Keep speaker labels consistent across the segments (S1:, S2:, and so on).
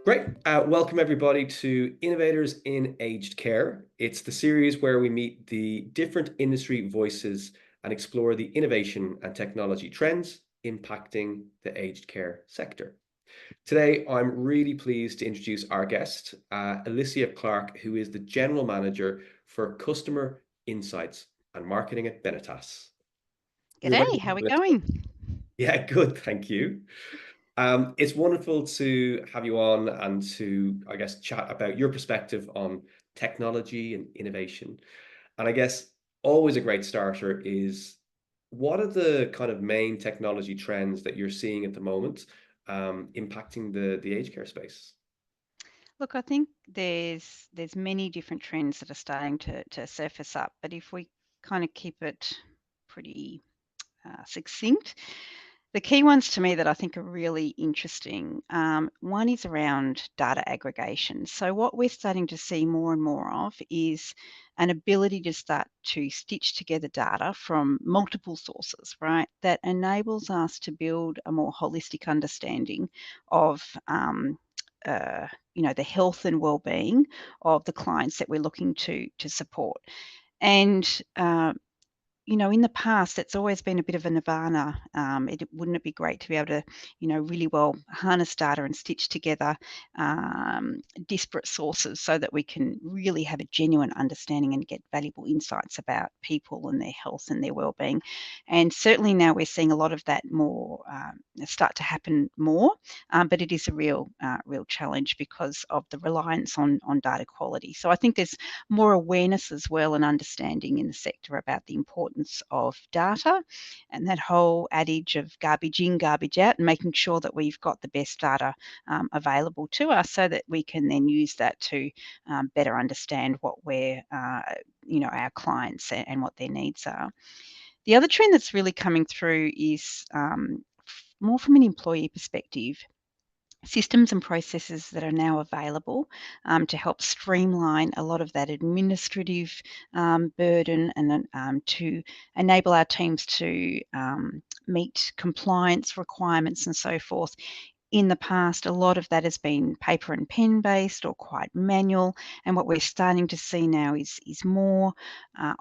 S1: Great. Welcome everybody to Innovators in Aged Care. It's the series where we meet the different industry voices and explore the innovation and technology trends impacting the aged care sector. Today, I'm really pleased to introduce our guest, Elyssia Clark, who is the General Manager for Customer Insights and Marketing at Benetas. You're very
S2: G'day, how are we going?
S1: Yeah, good, thank you. It's wonderful to have you on and to, I guess, chat about your perspective on technology and innovation. And I guess always a great starter is what are the kind of main technology trends that you're seeing at the moment impacting the aged care space?
S2: Look, I think there's many different trends that are starting to surface up, but if we kind of keep it pretty succinct, the key ones to me that I think are really interesting, one is around data aggregation. So what we're starting to see more and more of is an ability to start to stitch together data from multiple sources, right? That enables us to build a more holistic understanding of uh, the health and well-being of the clients that we're looking to support. And in the past, it's always been a bit of a nirvana. Wouldn't it be great to be able to, really well harness data and stitch together disparate sources so that we can really have a genuine understanding and get valuable insights about people and their health and their well-being. And certainly now we're seeing a lot of that more start to happen more, but it is a real challenge because of the reliance on data quality. So I think there's more awareness as well and understanding in the sector about the importance of data and that whole adage of garbage in, garbage out, and making sure that we've got the best data available to us so that we can then use that to better understand what our clients and what their needs are. The other trend that's really coming through is more from an employee perspective, systems and processes that are now available to help streamline a lot of that administrative burden and to enable our teams to meet compliance requirements and so forth. In the past, a lot of that has been paper and pen based or quite manual, and what we're starting to see now is more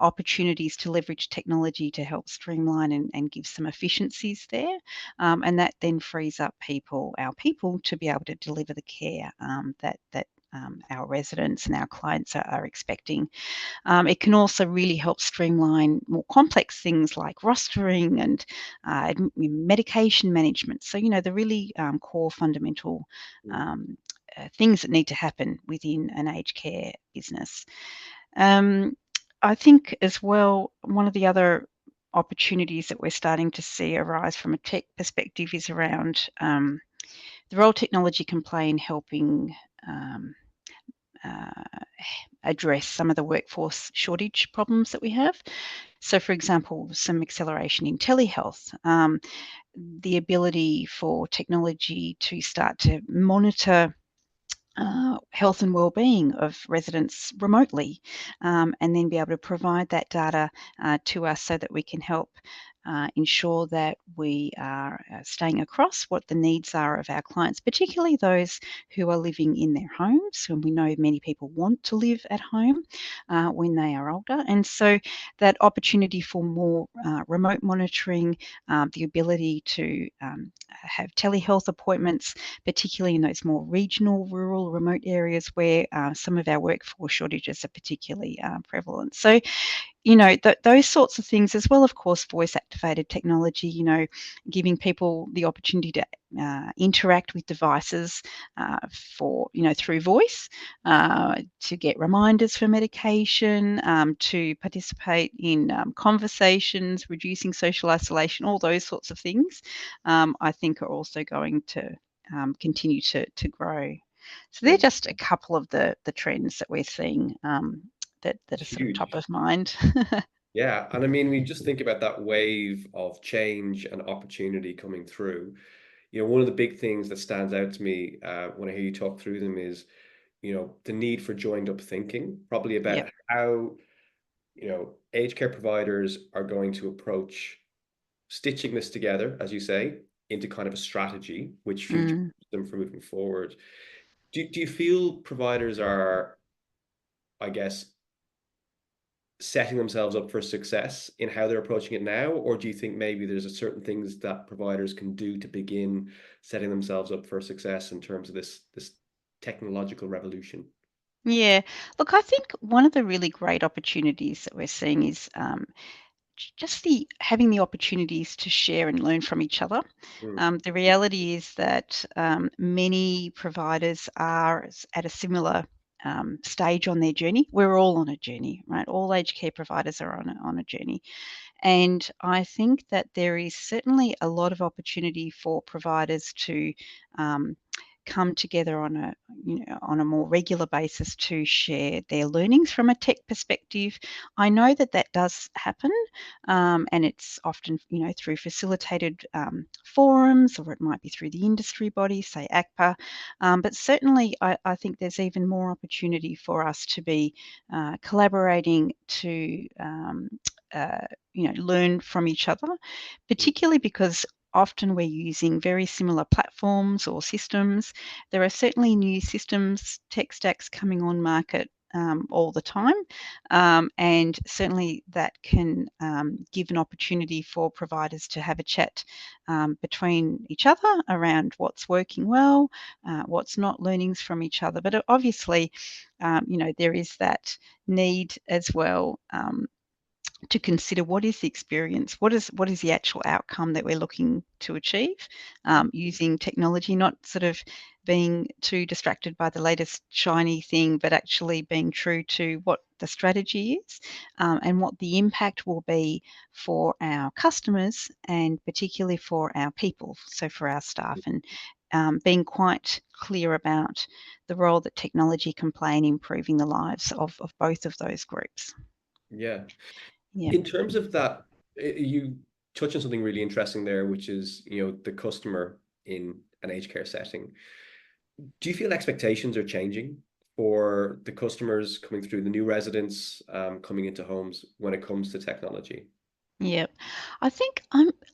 S2: opportunities to leverage technology to help streamline and give some efficiencies there, and that then frees up our people, to be able to deliver the care that our residents and our clients are expecting. It can also really help streamline more complex things like rostering and medication management. So, the really core fundamental things that need to happen within an aged care business. Um, I think as well, one of the other opportunities that we're starting to see arise from a tech perspective is around the role technology can play in helping uh, address some of the workforce shortage problems that we have. So, for example, some acceleration in telehealth, the ability for technology to start to monitor health and well-being of residents remotely, and then be able to provide that data to us so that we can help ensure that we are staying across what the needs are of our clients, particularly those who are living in their homes. And we know many people want to live at home when they are older. And so that opportunity for more remote monitoring, the ability to have telehealth appointments, particularly in those more regional, rural, remote areas where some of our workforce shortages are particularly prevalent. So, those sorts of things, as well, of course, voice activated technology, giving people the opportunity to interact with devices through voice, to get reminders for medication, to participate in conversations, reducing social isolation, all those sorts of things, I think are also going to continue to grow. So they're
S1: Yeah,
S2: just a couple of the trends that we're seeing, that are
S1: it's
S2: sort of top
S1: huge.
S2: of mind.
S1: Yeah, and I mean, we just think about that wave of change and opportunity coming through. One of the big things that stands out to me when I hear you talk through them is, the need for joined up thinking, probably
S2: Yep.
S1: about how, aged care providers are going to approach stitching this together, as you say, into kind of a strategy which future
S2: Mm.
S1: them for moving forward. Do you feel providers are, I guess, setting themselves up for success in how they're approaching it now, or do you think maybe there's a certain things that providers can do to begin setting themselves up for success in terms of this technological revolution?
S2: Yeah. Look, I think one of the really great opportunities that we're seeing is just the having the opportunities to share and learn from each other.
S1: Mm,
S2: The reality is that many providers are at a similar stage on their journey. We're all on a journey, right? All aged care providers are on a journey. And I think that there is certainly a lot of opportunity for providers to um, come together on a on a more regular basis to share their learnings from a tech perspective. I know that that does happen, and it's often through facilitated forums, or it might be through the industry body, say ACPA. But certainly, I think there's even more opportunity for us to be collaborating to uh, learn from each other,
S1: mm.
S2: particularly because often we're using very similar platforms or systems. There are certainly new systems, tech stacks coming on market all the time, and certainly that can give an opportunity for providers to have a chat between each other around what's working well, what's not, learnings from each other. But obviously, there is that need as well to consider what is the experience, what is the actual outcome that we're looking to achieve using technology, not sort of being too distracted by the latest shiny thing, but actually being true to what the strategy is and what the impact will be for our customers and particularly for our people, so for our staff, and being quite clear about the role that technology can play in improving the lives of both of those groups.
S1: Yeah.
S2: Yeah.
S1: In terms of that, you touch on something really interesting there, which is, the customer in an aged care setting. Do you feel expectations are changing for the customers coming through, the new residents coming into homes when it comes to technology?
S2: Yeah, I think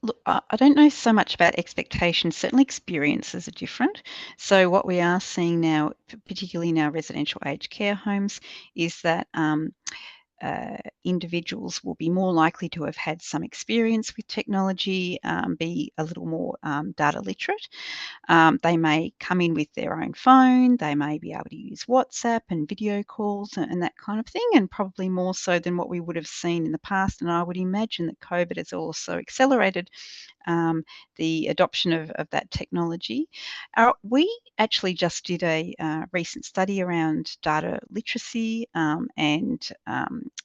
S2: look, I don't know so much about expectations. Certainly, experiences are different. So, what we are seeing now, particularly in our residential aged care homes, is that individuals will be more likely to have had some experience with technology, be a little more data literate. They may come in with their own phone, they may be able to use WhatsApp and video calls and that kind of thing, and probably more so than what we would have seen in the past. And I would imagine that COVID has also accelerated um, the adoption of that technology. We actually just did a recent study around data literacy and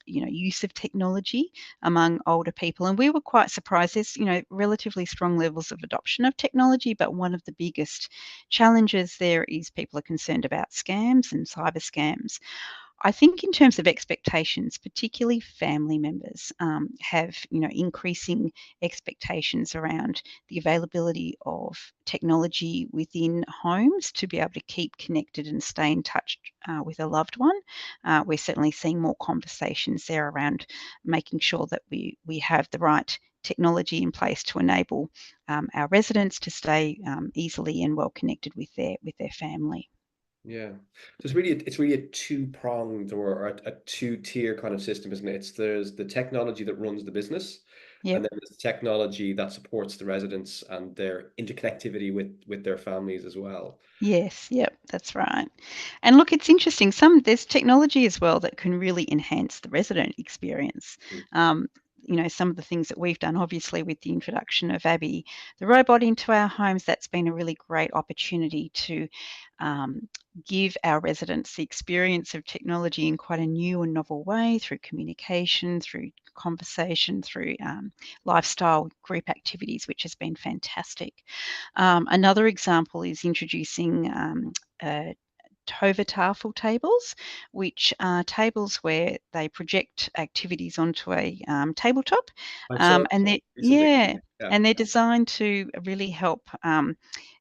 S2: use of technology among older people, and we were quite surprised. There's relatively strong levels of adoption of technology, but one of the biggest challenges there is people are concerned about scams and cyber scams. I think in terms of expectations, particularly family members have, increasing expectations around the availability of technology within homes to be able to keep connected and stay in touch with a loved one. We're certainly seeing more conversations there around making sure that we have the right technology in place to enable our residents to stay easily and well connected with their family.
S1: Yeah. So it's really a two-pronged or a two-tier kind of system, isn't it? There's the technology that runs the business, and
S2: Yep.
S1: then there's technology that supports the residents and their interconnectivity with their families as well.
S2: Yes, yep, that's right. And look, it's interesting. There's technology as well that can really enhance the resident experience.
S1: Mm.
S2: Um, some of the things that we've done, obviously, with the introduction of Abby, the robot, into our homes, that's been a really great opportunity to um, give our residents the experience of technology in quite a new and novel way through communication, through conversation, through lifestyle group activities, which has been fantastic. Another example is introducing uh, Tova tafel tables, which are tables where they project activities onto a tabletop,
S1: I saw
S2: and
S1: this
S2: they're
S1: recently.
S2: yeah,
S1: Yeah.
S2: and they're designed to really help.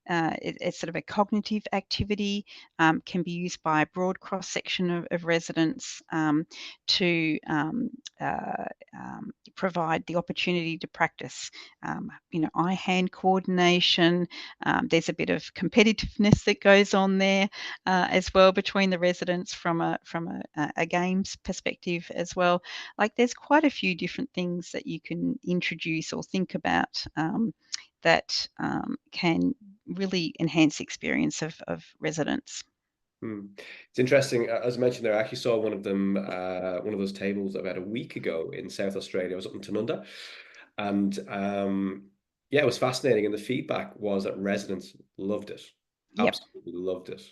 S2: it's sort of a cognitive activity, can be used by a broad cross-section of residents to provide the opportunity to practice, eye-hand coordination. There's a bit of competitiveness that goes on there as well between the residents from a games perspective as well. Like there's quite a few different things that you can introduce or think about that can really enhance the experience of residents.
S1: It's interesting. As I mentioned there, I actually saw one of them, one of those tables about a week ago in South Australia. I was up in Tanunda, and yeah, it was fascinating. And the feedback was that residents loved it,
S2: Yep.
S1: absolutely loved it.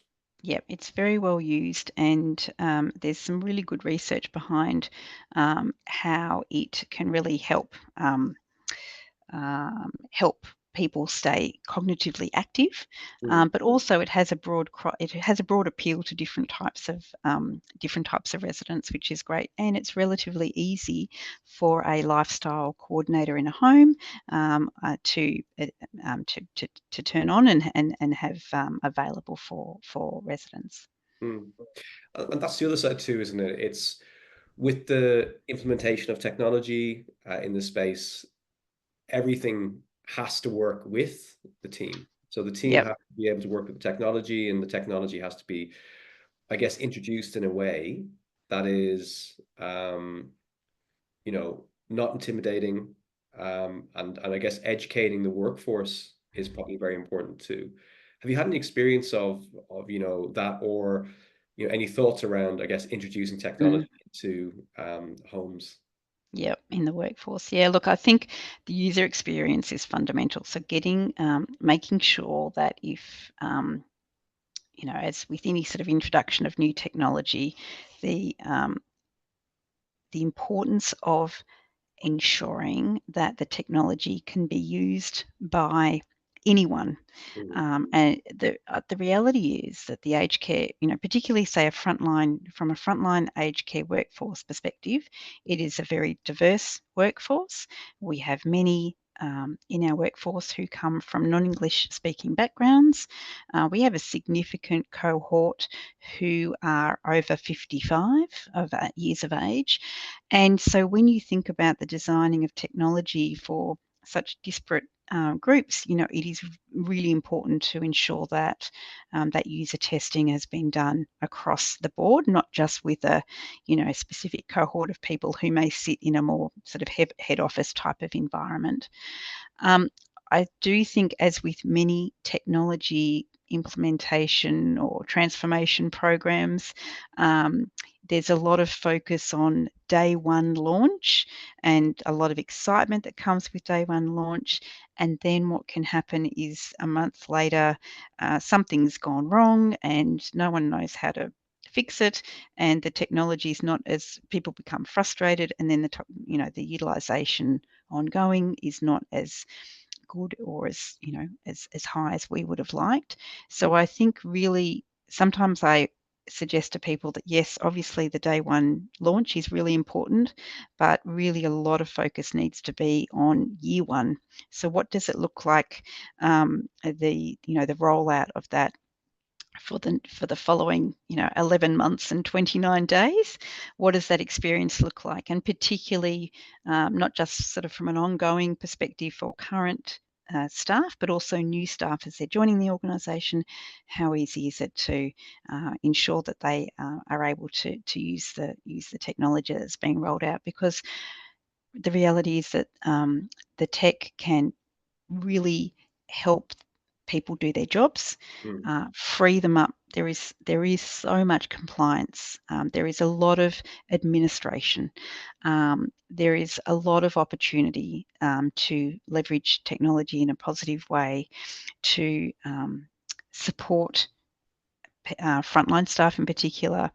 S2: Yep, it's very well used, and there's some really good research behind how it can really help people stay cognitively active,
S1: Mm,
S2: but also it has a broad appeal to different types of residents, which is great, and it's relatively easy for a lifestyle coordinator in a home to turn on and have available for residents.
S1: mm. And that's the other side too, isn't it? It's with the implementation of technology in this space, everything has to work with the team. So the team
S2: Yep.
S1: has to be able to work with the technology, and the technology has to be, I guess, introduced in a way that is, not intimidating, and I guess educating the workforce is probably very important too. Have you had any experience of that, or any thoughts around, I guess, introducing
S2: Mm.
S1: technology into homes?
S2: Yep, in the workforce. Yeah, look, I think the user experience is fundamental. So making sure that if, as with any sort of introduction of new technology, the the importance of ensuring that the technology can be used by anyone.
S1: Mm,
S2: And the reality is that the aged care, particularly say from a frontline aged care workforce perspective, it is a very diverse workforce. We have many in our workforce who come from non-English speaking backgrounds. We have a significant cohort who are over 55 years of age. And so when you think about the designing of technology for such disparate groups, it is really important to ensure that that user testing has been done across the board, not just with a specific cohort of people who may sit in a more sort of head office type of environment. Um, I do think, as with many technology implementation or transformation programs, there's a lot of focus on day one launch and a lot of excitement that comes with day one launch. And then what can happen is a month later, something's gone wrong and no one knows how to fix it, and the technology is not, as people become frustrated, and then the utilization ongoing is not as good or as high as we would have liked. So I think really sometimes I suggest to people that yes, obviously the day one launch is really important, but really a lot of focus needs to be on year one. So what does it look like, the rollout of that for the following 11 months and 29 days? What does that experience look like? And particularly not just sort of from an ongoing perspective for current staff, but also new staff as they're joining the organisation. How easy is it to ensure that they are able to use the technology that's being rolled out? Because the reality is that the tech can really help people do their jobs,
S1: mm,
S2: free them up. There is so much compliance. There is a lot of administration. There is a lot of opportunity to leverage technology in a positive way to support frontline staff in particular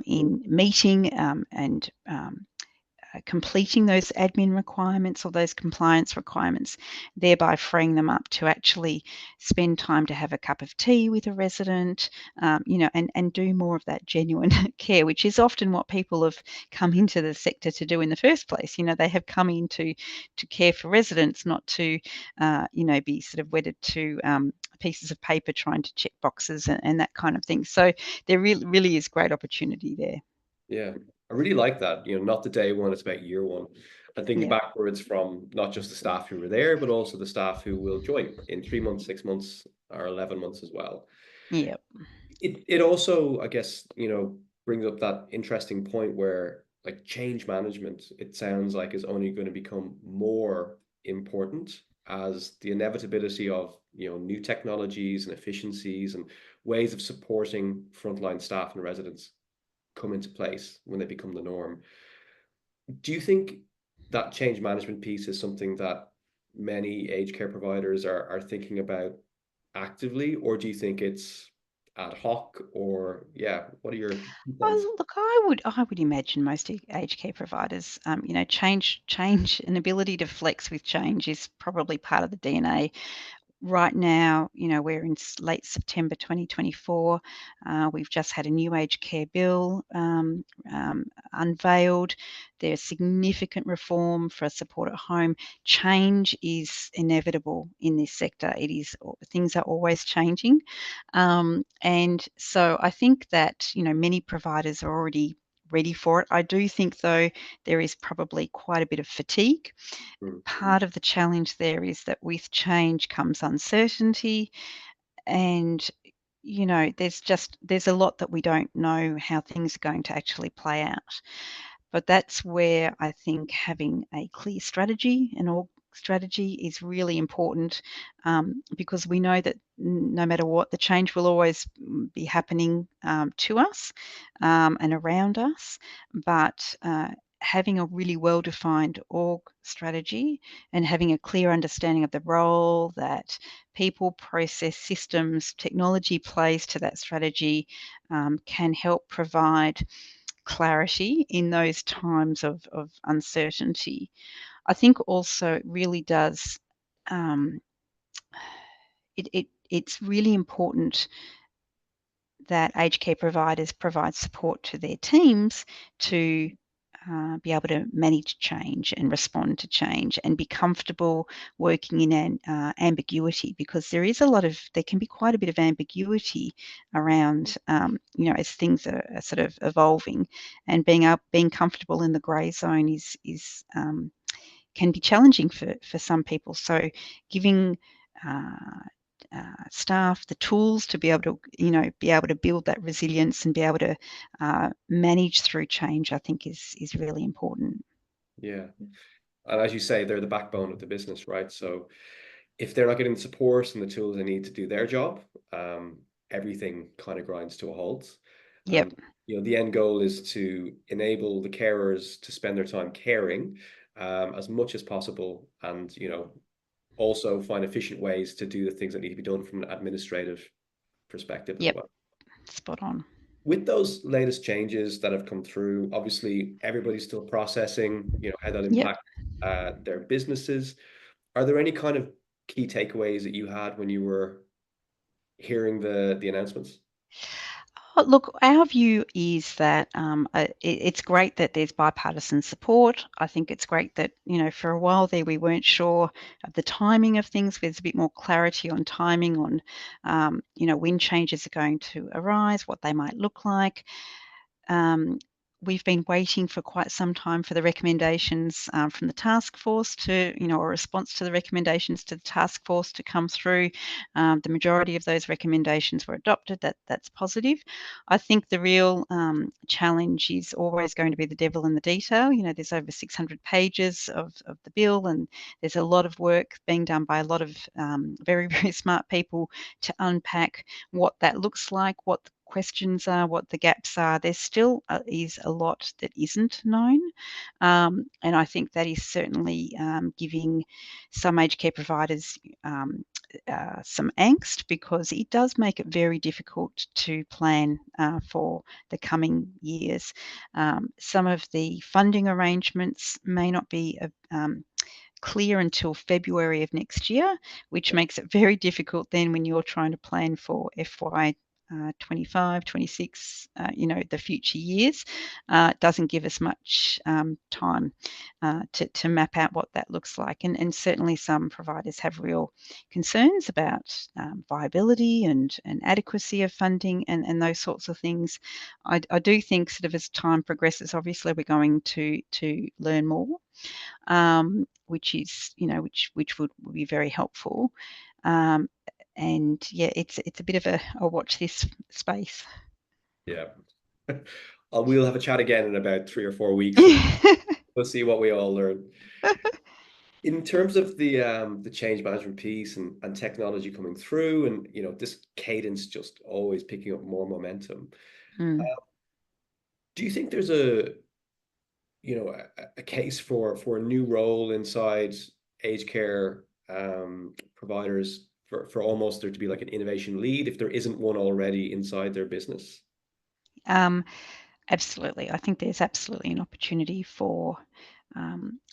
S2: in meeting and completing those admin requirements or those compliance requirements, thereby freeing them up to actually spend time to have a cup of tea with a resident, and do more of that genuine care, which is often what people have come into the sector to do in the first place. They have come in to care for residents, not to, be sort of wedded to pieces of paper trying to check boxes and that kind of thing. So there really is great opportunity there.
S1: Yeah, I really like that. Not the day one, it's about year one. And thinking
S2: Yeah.
S1: backwards from not just the staff who were there, but also the staff who will join in 3 months, 6 months, or 11 months as well.
S2: Yeah.
S1: It also, I guess, brings up that interesting point where like change management, it sounds like is only going to become more important as the inevitability of, new technologies and efficiencies and ways of supporting frontline staff and residents come into place when they become the norm. Do you think that change management piece is something that many aged care providers are thinking about actively, or do you think it's ad hoc? Or yeah, what are your thoughts?
S2: Well, look, I would imagine most aged care providers, change and ability to flex with change is probably part of the DNA. Right now, we're in late September 2024. We've just had a new aged care bill unveiled. There's significant reform for support at home. Change is inevitable in this sector. Things are always changing, and so I think that many providers are already ready for it. I do think, though, there is probably quite a bit of fatigue.
S1: Mm.
S2: Part of the challenge there is that with change comes uncertainty, and there's a lot that we don't know how things are going to actually play out. But that's where I think having a clear strategy, an org strategy, is really important, because we know that no matter what, the change will always be happening to us and around us. But having a really well-defined org strategy and having a clear understanding of the role that people, process, systems, technology plays to that strategy can help provide clarity in those times of uncertainty. I think also it really does, it's really important that aged care providers provide support to their teams to be able to manage change and respond to change and be comfortable working in an ambiguity, because there can be quite a bit of ambiguity around, as things are sort of evolving, and being comfortable in the grey zone is can be challenging for some people. So giving uh, staff the tools to be able to, build that resilience and be able to manage through change, I think is really important.
S1: Yeah. And as you say, they're the backbone of the business, right? So if they're not getting the support and the tools they need to do their job, everything kind of grinds to a halt.
S2: Yep.
S1: And the end goal is to enable the carers to spend their time caring as much as possible, and also find efficient ways to do the things that need to be done from an administrative perspective as
S2: Yep.
S1: well.
S2: Spot on.
S1: With those latest changes that have come through, obviously everybody's still processing, how that
S2: Yep.
S1: impact their businesses. Are there any kind of key takeaways that you had when you were hearing the announcements?
S2: Oh, look, our view is that it's great that there's bipartisan support. I think it's great that, for a while there we weren't sure of the timing of things. There's a bit more clarity on timing, on, when changes are going to arise, what they might look like. Um, we've been waiting for quite some time for the recommendations from the task force to, a response to the recommendations to the task force to come through. The majority of those recommendations were adopted. That's positive. I think the real challenge is always going to be the devil in the detail. There's over 600 pages of the bill, and there's a lot of work being done by a lot of very, very smart people to unpack what that looks like, what questions are, what the gaps are. There still is a lot that isn't known, and I think that is certainly giving some aged care providers some angst, because it does make it very difficult to plan for the coming years. Some of the funding arrangements may not be clear until February of next year, which makes it very difficult then when you're trying to plan for FY 25, 26, the future years. It doesn't give us much time to map out what that looks like. And certainly some providers have real concerns about viability and adequacy of funding and those sorts of things. I do think sort of as time progresses, obviously we're going to learn more, which is, which would be very helpful. And yeah, it's a bit of a watch this space.
S1: Yeah. We'll have a chat again in about 3 or 4 weeks, and we'll see what we all learn. In terms of the change management piece and technology coming through, and this cadence just always picking up more momentum.
S2: Mm.
S1: Do you think there's a case for a new role inside aged care providers, for almost there to be like an innovation lead if there isn't one already inside their business?
S2: Um, Absolutely. I think there's absolutely an opportunity for,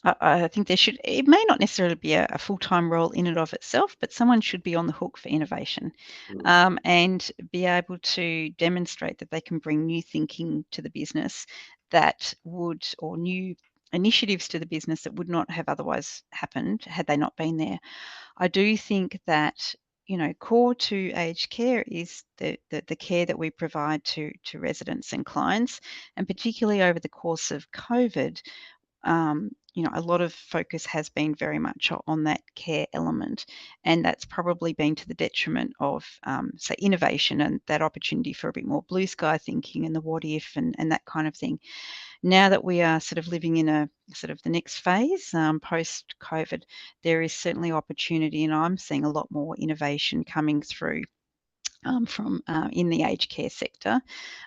S2: I think there should, it may not necessarily be a full-time role in and of itself, but someone should be on the hook for innovation,
S1: Mm.
S2: and be able to demonstrate that they can bring new thinking to the business that would, or new initiatives to the business that would not have otherwise happened had they not been there. I do think that, core to aged care is the care that we provide to residents and clients, and particularly over the course of COVID, a lot of focus has been very much on that care element, and that's probably been to the detriment of, say, innovation and that opportunity for a bit more blue sky thinking and the what if and that kind of thing. Now that we are sort of living in a sort of the next phase, post-COVID, there is certainly opportunity, and I'm seeing a lot more innovation coming through, from in the aged care sector,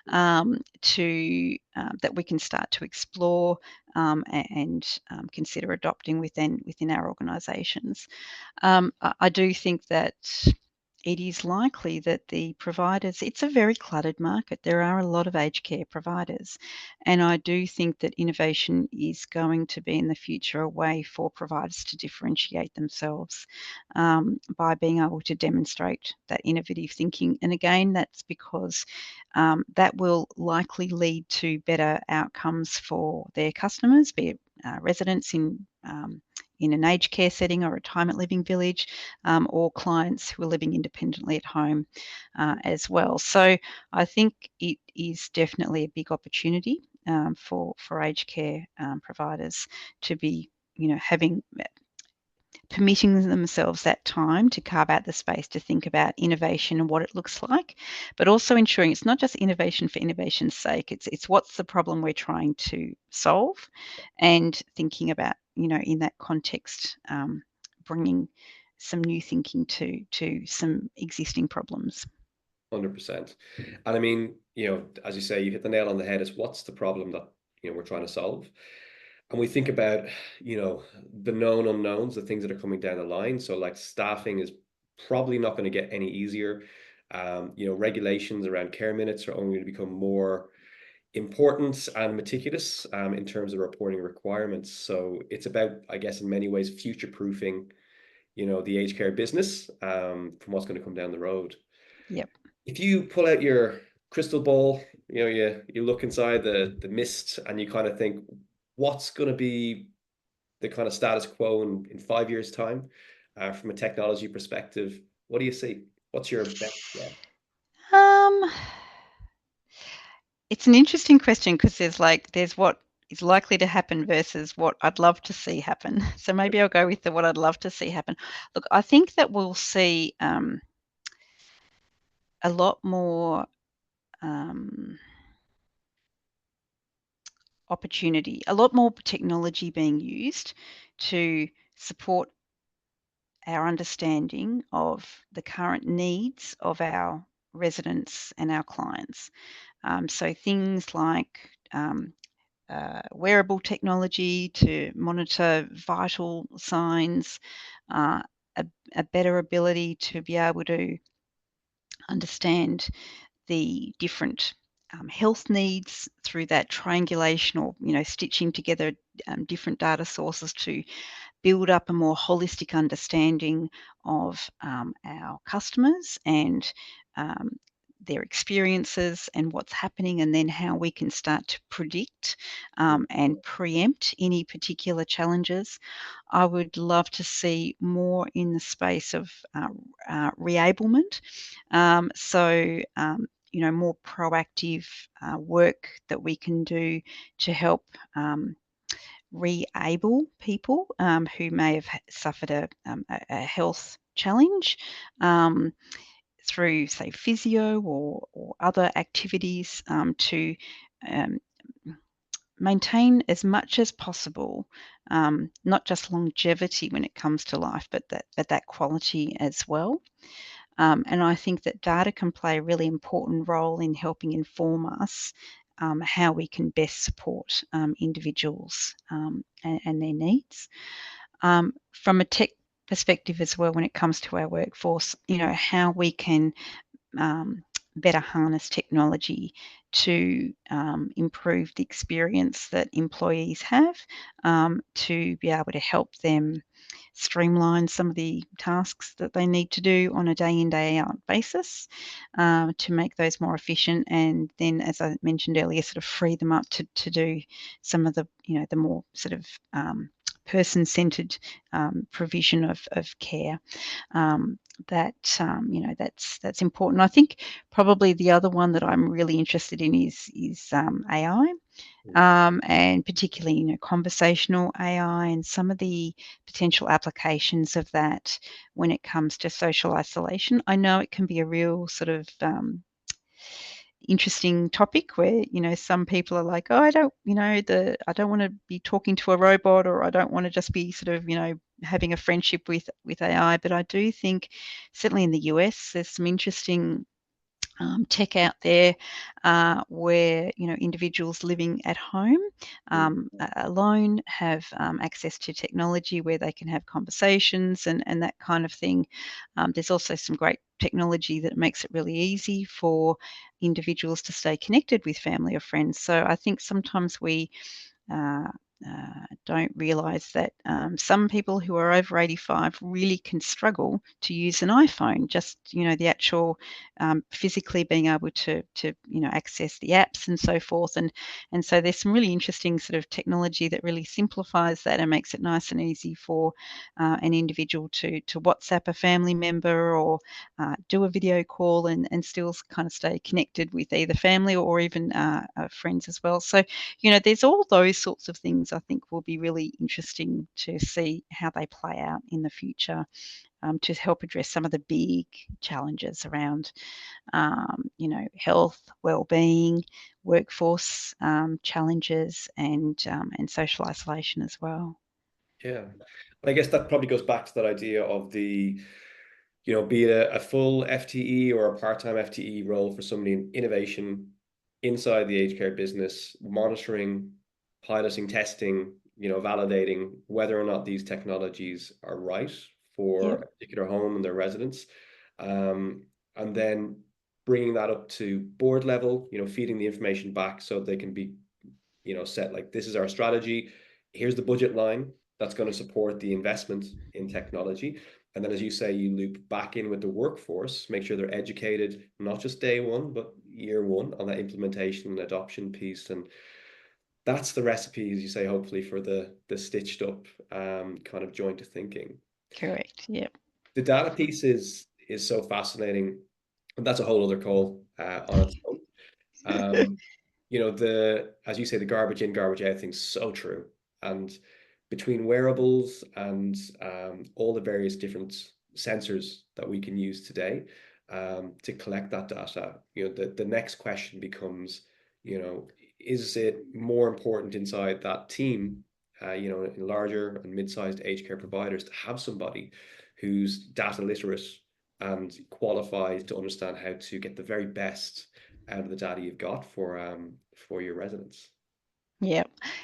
S2: to that we can start to explore, and consider adopting within our organisations. I do think that it is likely that the providers, it's a very cluttered market. There are a lot of aged care providers, and I do think that innovation is going to be in the future a way for providers to differentiate themselves, by being able to demonstrate that innovative thinking. And again, that's because that will likely lead to better outcomes for their customers, be it residents in an aged care setting or retirement living village, or clients who are living independently at home, as well. So I think it is definitely a big opportunity, for aged care providers to be, having, permitting themselves that time to carve out the space to think about innovation and what it looks like, but also ensuring it's not just innovation for innovation's sake. It's what's the problem we're trying to solve, and thinking about, in that context, bringing some new thinking to some existing problems.
S1: 100%. And I mean, as you say, you hit the nail on the head. Is what's the problem that we're trying to solve? And we think about, the known unknowns, the things that are coming down the line. So like staffing is probably not going to get any easier. Regulations around care minutes are only going to become more important and meticulous, in terms of reporting requirements. So it's about, I guess, in many ways, future proofing, the aged care business, from what's going to come down the road.
S2: Yep.
S1: If you pull out your crystal ball, you look inside the mist and you kind of think, what's going to be the kind of status quo in 5 years' time, from a technology perspective? What do you see? What's your best guess?
S2: Um, it's an interesting question, because there's what is likely to happen versus what I'd love to see happen. So maybe I'll go with the what I'd love to see happen. Look, I think that we'll see a lot more opportunity, a lot more technology being used to support our understanding of the current needs of our residents and our clients. So things like wearable technology to monitor vital signs, uh, a better ability to be able to understand the different health needs through that triangulation, or stitching together different data sources to build up a more holistic understanding of our customers and um, their experiences and what's happening, and then how we can start to predict and preempt any particular challenges. I would love to see more in the space of reablement. More proactive work that we can do to help re-able people who may have suffered a health challenge through, say, physio or other activities to um, maintain as much as possible, not just longevity when it comes to life, but that quality as well. And I think that data can play a really important role in helping inform us how we can best support individuals and their needs. From a tech perspective as well, when it comes to our workforce, how we can better harness technology to improve the experience that employees have, to be able to help them streamline some of the tasks that they need to do on a day in, day out basis, to make those more efficient. And then, as I mentioned earlier, sort of free them up to do some of the, the more sort of person-centered provision of care. That's important. I think probably the other one that I'm really interested in is AI. And particularly, conversational AI and some of the potential applications of that when it comes to social isolation. I know it can be a real sort of interesting topic where some people are like, oh, I don't want to be talking to a robot, or I don't want to just be sort of having a friendship with AI. But I do think certainly in the US there's some interesting tech out there where individuals living at home alone have access to technology where they can have conversations and that kind of thing. There's also some great technology that makes it really easy for individuals to stay connected with family or friends. So I think sometimes we uh, don't realise that some people who are over 85 really can struggle to use an iPhone. Just the actual physically being able to access the apps and so forth, and so there's some really interesting sort of technology that really simplifies that and makes it nice and easy for an individual to WhatsApp a family member or do a video call and still kind of stay connected with either family or even friends as well. So there's all those sorts of things I think will be really interesting to see how they play out in the future, to help address some of the big challenges around, health, well-being, workforce challenges, and social isolation as well.
S1: Yeah. I guess that probably goes back to that idea of be it a full FTE or a part-time FTE role for somebody in innovation inside the aged care business, monitoring, piloting, testing, validating whether or not these technologies are right for
S2: Yep,
S1: a particular home and their residents. And then bringing that up to board level, feeding the information back so they can be, set like, this is our strategy. Here's the budget line that's going to support the investment in technology. And then, as you say, you loop back in with the workforce, make sure they're educated, not just day one, but year one on that implementation and adoption piece. And that's the recipe, as you say, hopefully for the stitched up kind of joint of thinking.
S2: correct. Yep.
S1: The data piece is so fascinating, and that's a whole other call on its own. Um, as you say, the garbage in, garbage out thing's so true. And between wearables and all the various different sensors that we can use today to collect that data, the next question becomes, is it more important inside that team, in larger and mid-sized aged care providers, to have somebody who's data literate and qualified to understand how to get the very best out of the data you've got for your residents.
S2: Yeah,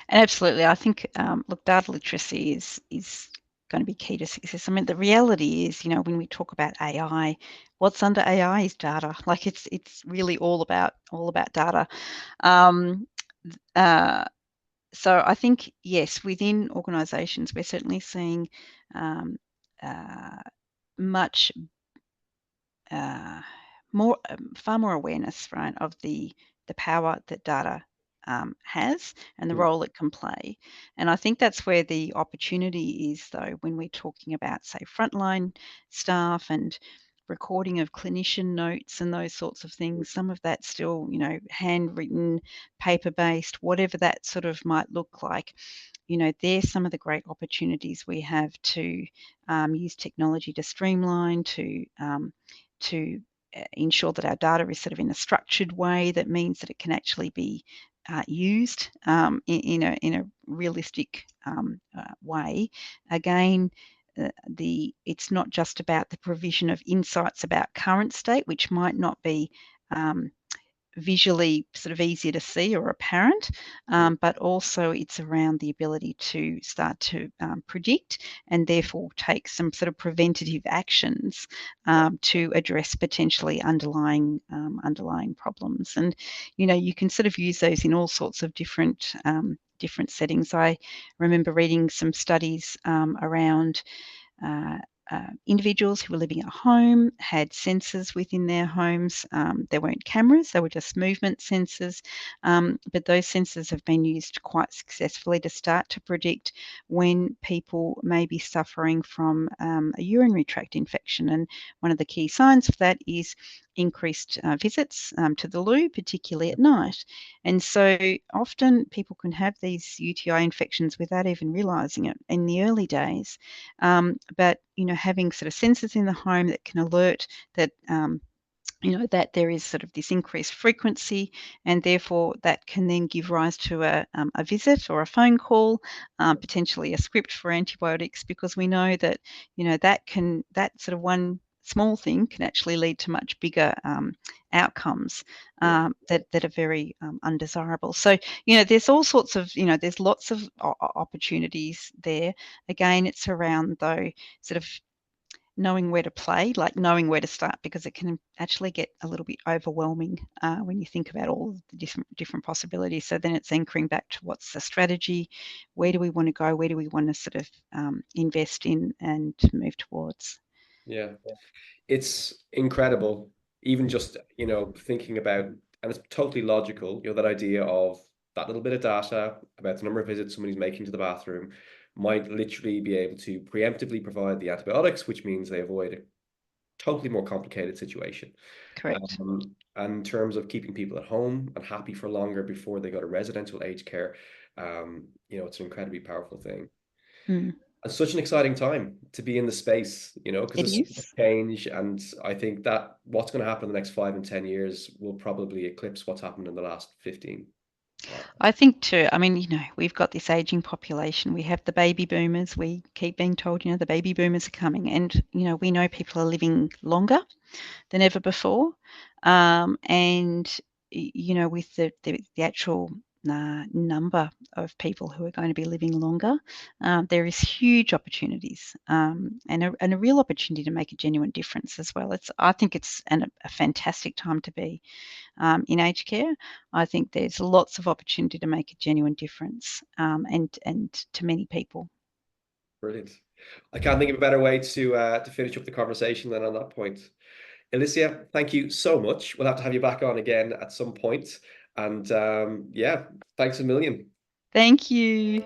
S2: and absolutely. I think look, data literacy is going to be key to success. I mean, the reality is, when we talk about AI, what's under AI is data. Like it's really all about data. Um, uh, so I think yes, within organisations, we're certainly seeing um, uh, much uh, far more awareness, right, of the power that data has and the
S1: Mm.
S2: role it can play. And I think that's where the opportunity is, though, when we're talking about, say, frontline staff and recording of clinician notes and those sorts of things. Some of that still, handwritten, paper-based, whatever that sort of might look like. There's some of the great opportunities we have to use technology to streamline, to ensure that our data is sort of in a structured way that means that it can actually be used in a realistic way. Again, it's not just about the provision of insights about current state, which might not be um, visually sort of easier to see or apparent, but also it's around the ability to start to predict and therefore take some sort of preventative actions to address potentially underlying problems. And you can sort of use those in all sorts of different settings. I remember reading some studies around uh, individuals who were living at home had sensors within their homes. There weren't cameras, they were just movement sensors. But those sensors have been used quite successfully to start to predict when people may be suffering from a urinary tract infection. And one of the key signs of that is increased visits to the loo, particularly at night. And so often people can have these UTI infections without even realizing it in the early days. But having sort of sensors in the home that can alert that that there is sort of this increased frequency, and therefore that can then give rise to a visit or a phone call, potentially a script for antibiotics, because we know that that sort of one small thing can actually lead to much bigger outcomes
S1: Yeah.
S2: that are very undesirable. So there's all sorts of there's lots of opportunities there. Again, it's around though sort of knowing where to play, like knowing where to start, because it can actually get a little bit overwhelming when you think about all the different possibilities. So then it's anchoring back to what's the strategy, where do we want to go, where do we want to sort of invest in and move towards.
S1: Yeah. It's incredible. Even just, thinking about, and it's totally logical, that idea of that little bit of data about the number of visits somebody's making to the bathroom might literally be able to preemptively provide the antibiotics, which means they avoid a totally more complicated situation.
S2: Correct.
S1: And in terms of keeping people at home and happy for longer before they go to residential aged care, it's an incredibly powerful thing.
S2: Mm,
S1: It's such an exciting time to be in the space, because
S2: it
S1: there's so much
S2: is.
S1: change, and I think that what's going to happen in the next 5 and 10 years will probably eclipse what's happened in the last 15.
S2: I think too, I mean, we've got this aging population. We have the baby boomers. We keep being told, the baby boomers are coming. And, we know people are living longer than ever before. And with the actual number of people who are going to be living longer, there is huge opportunities and a real opportunity to make a genuine difference as well. I think it's a fantastic time to be in aged care. I think there's lots of opportunity to make a genuine difference and to many people.
S1: Brilliant. I can't think of a better way to finish up the conversation than on that point. Elyssia, thank you so much. We'll have to have you back on again at some point. And yeah, thanks a million.
S2: Thank you.